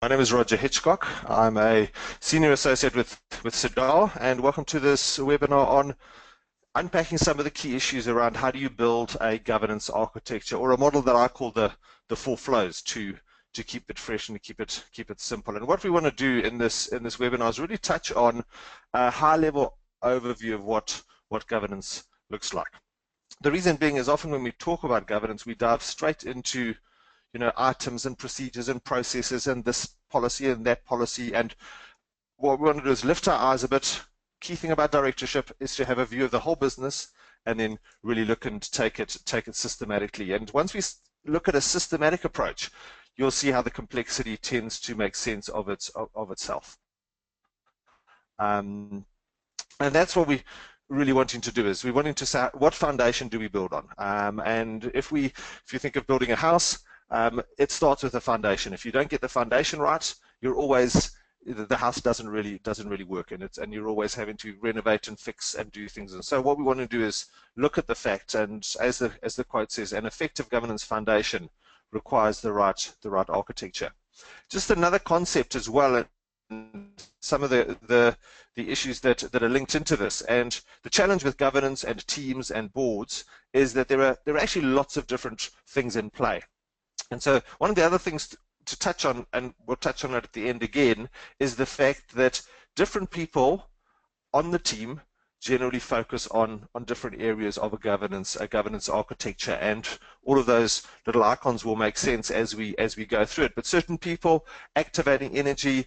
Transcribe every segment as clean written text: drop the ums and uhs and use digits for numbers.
My name is Roger Hitchcock. I'm a senior associate with Sedal, and welcome to this webinar on unpacking some of the key issues around how do you build a governance architecture, or a model that I call the four flows to keep it fresh and to keep it simple. And what we want to do in this webinar is really touch on a high-level overview of what governance looks like. The reason being is often when we talk about governance, we dive straight into items and procedures and processes and this policy and that policy. And what we want to do is lift our eyes a bit. Key thing about directorship is to have a view of the whole business and then really look and take it systematically. And once we look at a systematic approach, you'll see how the complexity tends to make sense of itself. And that's what we really wanting to do, is we're wanting to say what foundation do we build on. And if you think of building a house, it starts with a foundation. If you don't get the foundation right, the house doesn't really work, and you're always having to renovate and fix and do things. And so what we want to do is look at the fact, and as the quote says, an effective governance foundation requires the right architecture. Just another concept as well, and some of the issues that are linked into this, and the challenge with governance and teams and boards is that there are actually lots of different things in play. And so one of the other things to touch on, and we'll touch on it at the end again, is the fact that different people on the team generally focus on different areas of a governance architecture, and all of those little icons will make sense as we go through it. But certain people activating energy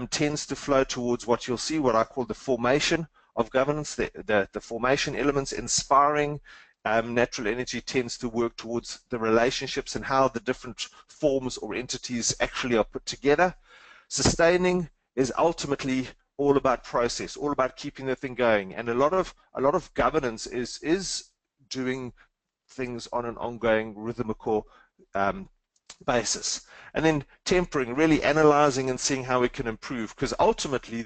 tends to flow towards what you'll see, what I call the formation of governance, the formation elements. Inspiring natural energy tends to work towards the relationships and how the different forms or entities actually are put together. Sustaining is ultimately all about process, all about keeping the thing going, and a lot of governance is doing things on an ongoing rhythmical basis. And then tempering, really analyzing and seeing how we can improve, because ultimately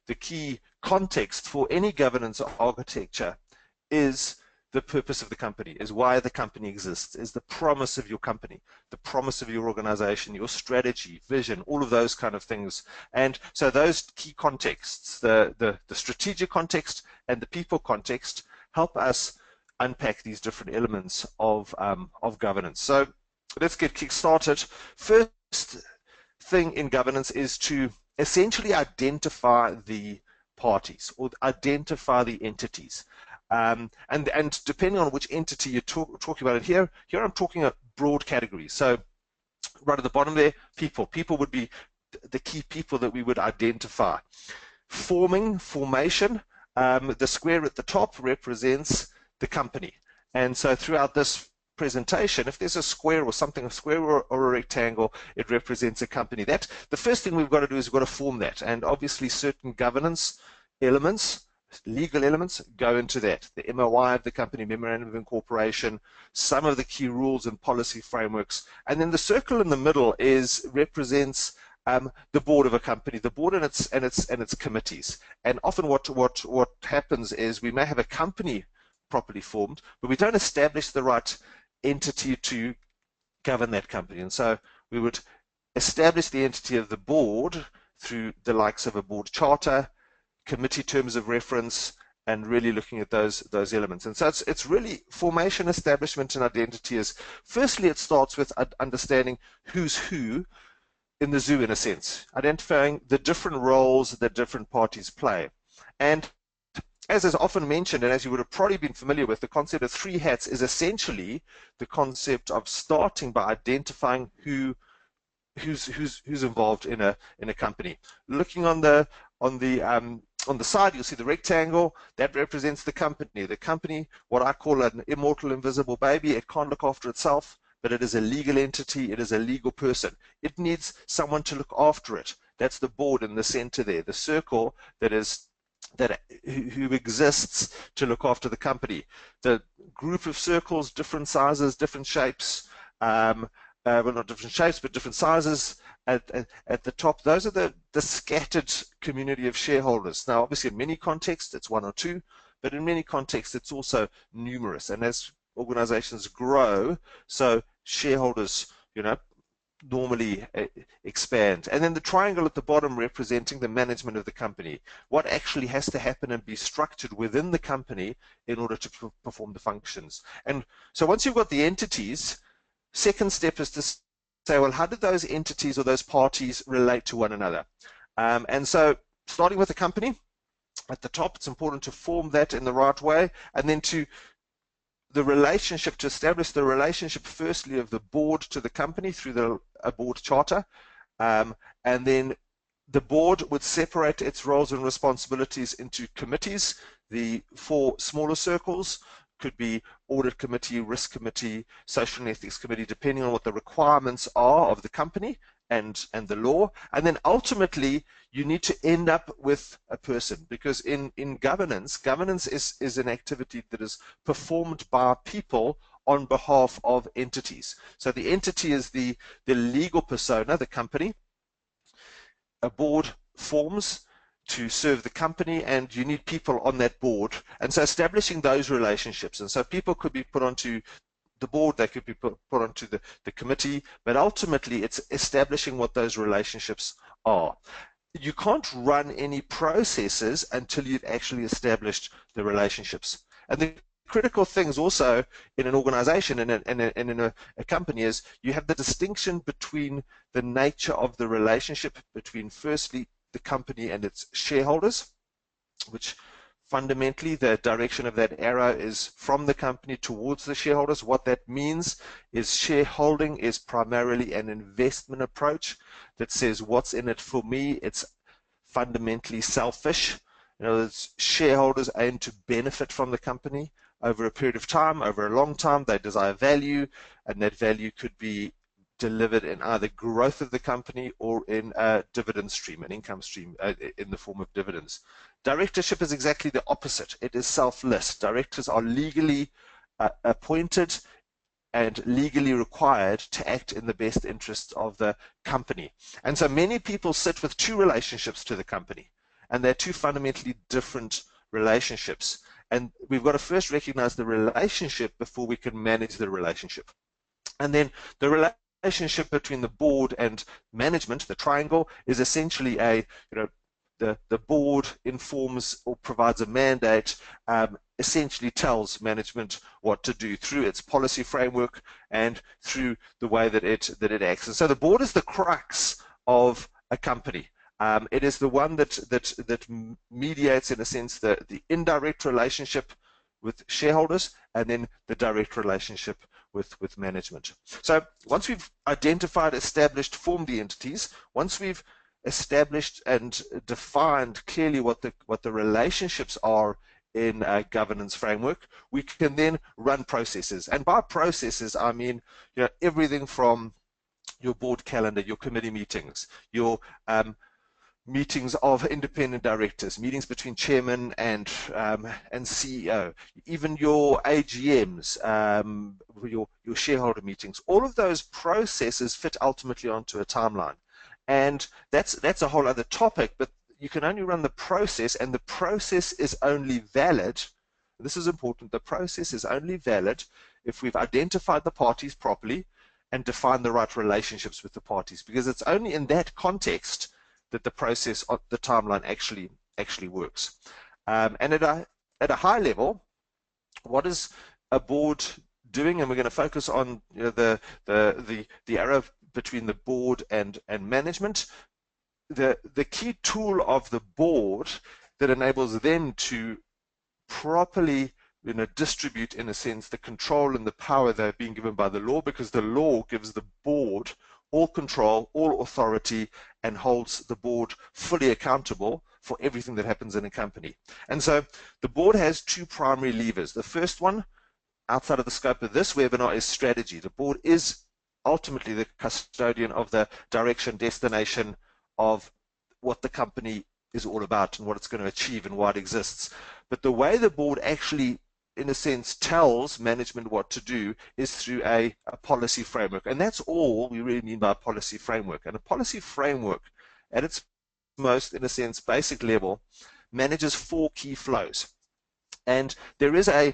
the key context for any governance architecture is the purpose of the company, is why the company exists, is the promise of your company, the promise of your organization, your strategy, vision, all of those kind of things. And so those key contexts, the strategic context and the people context, help us unpack these different elements of governance. So let's get kick-started. First thing in governance is to essentially identify the parties, or identify the entities. And depending on which entity you're talking about, and here I'm talking a broad category. So right at the bottom there, people would be the key people that we would identify. Formation, the square at the top represents the company. And so throughout this presentation, if there's a square or something, a square or a rectangle, it represents a company. The first thing we've got to do is we've got to form that, and obviously certain governance elements, legal elements, go into that. The MOI of the company, Memorandum of Incorporation, some of the key rules and policy frameworks, and then the circle in the middle represents the board of a company, the board and its committees. And often what happens is we may have a company properly formed, but we don't establish the right entity to govern that company. And so we would establish the entity of the board through the likes of a board charter, committee terms of reference, and really looking at those elements. And so it's really formation, establishment, and identity. Is firstly, it starts with understanding who's who in the zoo, in a sense, identifying the different roles that different parties play. And as is often mentioned, and as you would have probably been familiar with, the concept of three hats is essentially the concept of starting by identifying who's involved in a company. Looking on the side, you'll see the rectangle that represents the company. The company, what I call an immortal, invisible baby. It can't look after itself, but it is a legal entity. It is a legal person. It needs someone to look after it. That's the board in the center there. The circle who exists to look after the company. The group of circles, different sizes, different shapes. Well, not different shapes, but different sizes at the top. Those are the scattered community of shareholders. Now, obviously, in many contexts, it's one or two, but in many contexts, it's also numerous. And as organizations grow, so shareholders, normally expand. And then the triangle at the bottom representing the management of the company. What actually has to happen and be structured within the company in order to perform the functions. And so once you've got the entities, second step is to say, well, how do those entities or those parties relate to one another? And so starting with the company, at the top, it's important to form that in the right way, and then to establish the relationship, firstly, of the board to the company through a board charter, and then the board would separate its roles and responsibilities into committees. The 4 smaller circles could be audit committee, risk committee, social and ethics committee, depending on what the requirements are of the company and the law. And then ultimately, you need to end up with a person, because in governance is an activity that is performed by people on behalf of entities. So the entity is the legal persona, the company. A board forms to serve the company, and you need people on that board. And so establishing those relationships. And so people could be put onto the board, they could be put onto the committee, but ultimately it's establishing what those relationships are. You can't run any processes until you've actually established the relationships. And the critical things also in an organization and in a company is you have the distinction between the nature of the relationship between, firstly, the company and its shareholders, which fundamentally the direction of that arrow is from the company towards the shareholders. What that means is shareholding is primarily an investment approach that says, what's in it for me? It's fundamentally selfish. You know, shareholders aim to benefit from the company over a period of time, over a long time. They desire value, and that value could be delivered in either growth of the company or in a dividend stream, an income stream in the form of dividends. Directorship is exactly the opposite. It is selfless. Directors are legally appointed and legally required to act in the best interests of the company. And so many people sit with 2 relationships to the company, and they're 2 fundamentally different relationships. And we've got to first recognize the relationship before we can manage the relationship. And then the relationship between the board and management, the triangle, is essentially the board informs or provides a mandate, essentially tells management what to do through its policy framework and through the way that it acts. And so the board is the crux of a company. It is the one that mediates, in a sense, the indirect relationship with shareholders and then the direct relationship with management. So once we've identified, established, formed the entities, once we've established and defined clearly what the relationships are in a governance framework, we can then run processes. And by processes, I mean, everything from your board calendar, your committee meetings, your meetings of independent directors, meetings between chairman and CEO, even your AGMs, your shareholder meetings. All of those processes fit ultimately onto a timeline. And that's a whole other topic, but you can only run the process, and the process is only valid. This is important. The process is only valid if we've identified the parties properly and defined the right relationships with the parties, because it's only in that context that the process, the timeline actually works. And at a high level, what is a board doing? And we're going to focus on the arrow between the board and management. The key tool of the board that enables them to properly distribute, in a sense, the control and the power they're being given by the law, because the law gives the board all control, all authority, and holds the board fully accountable for everything that happens in a company. And so the board has 2 primary levers. The first one, outside of the scope of this webinar, is strategy. The board is ultimately the custodian of the direction, destination of what the company is all about and what it's going to achieve and why it exists. But the way the board actually, in a sense, tells management what to do is through a policy framework. And that's all we really mean by a policy framework. And a policy framework, at its most, in a sense, basic level, manages 4 key flows. And there is a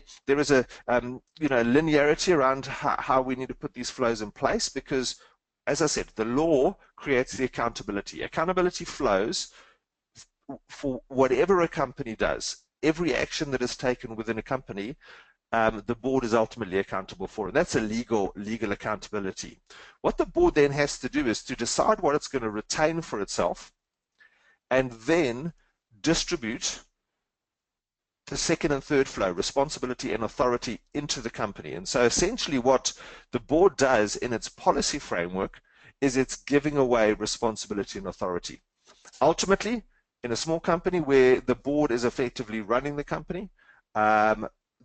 linearity around how we need to put these flows in place, because as I said, the law creates the accountability. Accountability flows for whatever a company does. Every action that is taken within a company, the board is ultimately accountable for, and that's a legal accountability. What the board then has to do is to decide what it's going to retain for itself, and then distribute the second and third flow, responsibility and authority, into the company. And so essentially what the board does in its policy framework is it's giving away responsibility and authority. Ultimately, in a small company where the board is effectively running the company,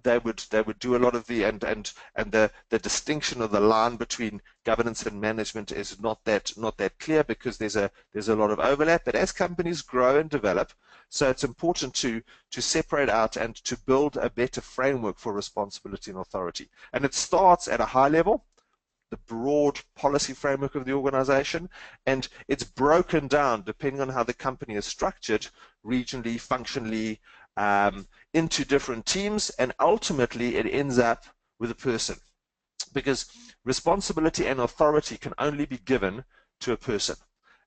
they would do a lot of the distinction of the line between governance and management is not that clear, because there's a lot of overlap. But as companies grow and develop, so it's important to separate out and to build a better framework for responsibility and authority. And it starts at a high level, the broad policy framework of the organization, and it's broken down depending on how the company is structured, regionally, functionally, into different teams, and ultimately it ends up with a person, because responsibility and authority can only be given to a person.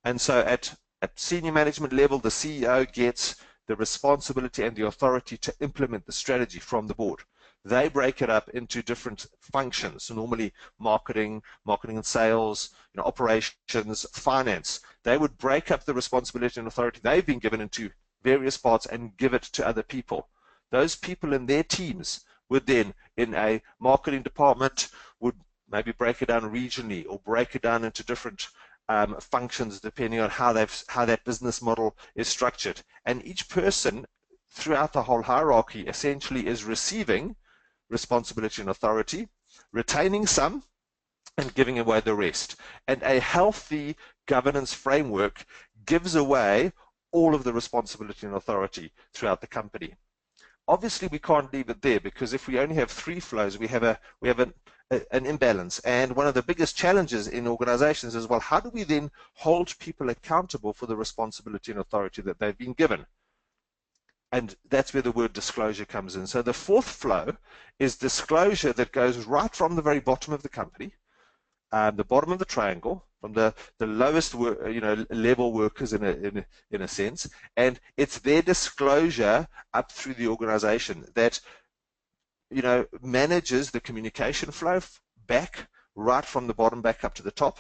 And so at senior management level, the CEO gets the responsibility and the authority to implement the strategy from the board. They break it up into different functions, so normally marketing and sales, operations, finance. They would break up the responsibility and authority they've been given into various parts and give it to other people. Those people in their teams would then, in a marketing department, would maybe break it down regionally or break it down into different functions depending on how that business model is structured. And each person throughout the whole hierarchy essentially is receiving responsibility and authority, retaining some and giving away the rest. And a healthy governance framework gives away all of the responsibility and authority throughout the company. Obviously, we can't leave it there, because if we only have three flows, we have an imbalance. And one of the biggest challenges in organizations is, well, how do we then hold people accountable for the responsibility and authority that they've been given? And that's where the word disclosure comes in. So the fourth flow is disclosure that goes right from the very bottom of the company, the bottom of the triangle, from the lowest level workers in a sense, and it's their disclosure up through the organization that manages the communication flow back right from the bottom back up to the top,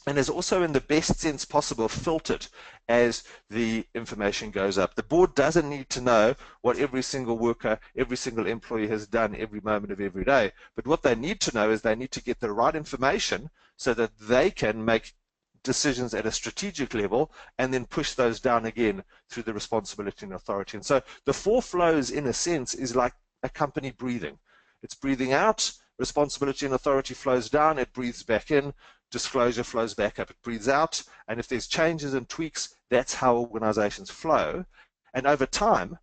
and is also in the best sense possible filtered as the information goes up. The board doesn't need to know what every single worker, every single employee has done every moment of every day, but what they need to know is they need to get the right information so that they can make decisions at a strategic level and then push those down again through the responsibility and authority. And so the four flows, in a sense, is like a company breathing. It's breathing out, responsibility and authority flows down, it breathes back in, disclosure flows back up, it breathes out, and if there's changes and tweaks, that's how organizations flow. And over time,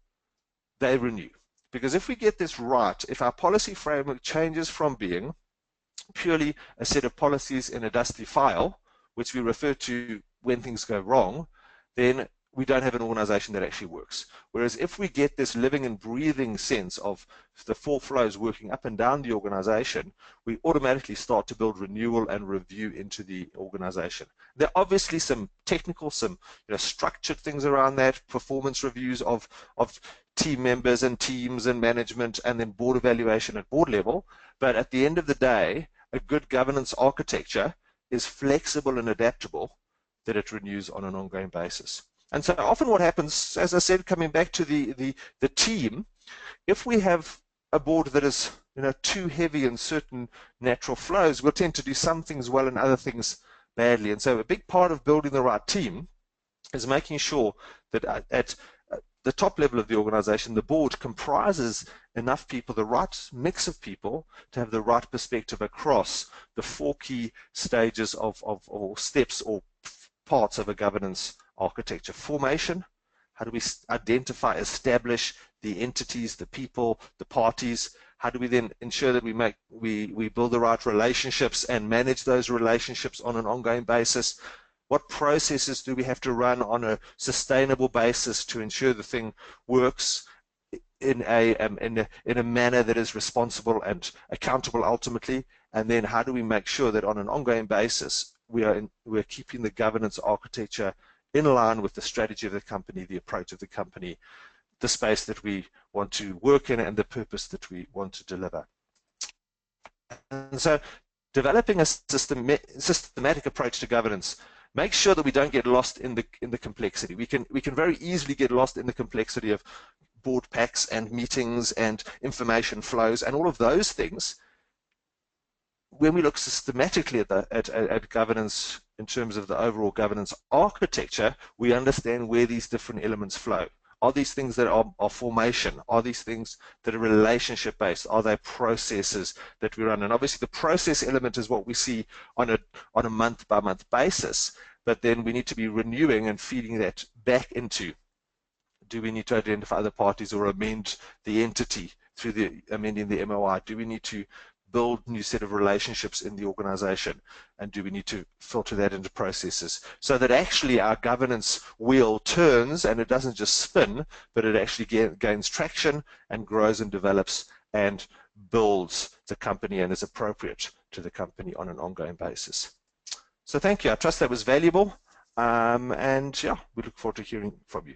they renew. Because if we get this right, if our policy framework changes from being purely a set of policies in a dusty file, which we refer to when things go wrong, then we don't have an organization that actually works. Whereas if we get this living and breathing sense of the four flows working up and down the organization, we automatically start to build renewal and review into the organization. There are obviously some technical, some structured things around that, performance reviews of team members and teams and management, and then board evaluation at board level. But at the end of the day, a good governance architecture is flexible and adaptable, that it renews on an ongoing basis. And so often what happens, as I said, coming back to the team, if we have a board that is too heavy in certain natural flows, we'll tend to do some things well and other things badly. And so a big part of building the right team is making sure that at the top level of the organization, the board comprises enough people, the right mix of people, to have the right perspective across the four key stages or steps or parts of a governance architecture. Formation, how do we identify, establish the entities, the people, the parties? How do we then ensure that we build the right relationships and manage those relationships on an ongoing basis? What processes do we have to run on a sustainable basis to ensure the thing works in a manner that is responsible and accountable ultimately? And then how do we make sure that on an ongoing basis we're keeping the governance architecture in line with the strategy of the company, the approach of the company, the space that we want to work in, and the purpose that we want to deliver. And so developing a systematic approach to governance makes sure that we don't get lost in the complexity. We can very easily get lost in the complexity of board packs and meetings and information flows and all of those things. When we look systematically at governance in terms of the overall governance architecture, we understand where these different elements flow. Are these things that are formation? Are these things that are relationship-based? Are they processes that we run? And obviously the process element is what we see on a month-by-month basis, but then we need to be renewing and feeding that back into, do we need to identify other parties or amend the entity through amending the MOI? Do we need to build a new set of relationships in the organization, and do we need to filter that into processes so that actually our governance wheel turns and it doesn't just spin, but it actually gains traction and grows and develops and builds the company and is appropriate to the company on an ongoing basis. So thank you. I trust that was valuable, and yeah, we look forward to hearing from you.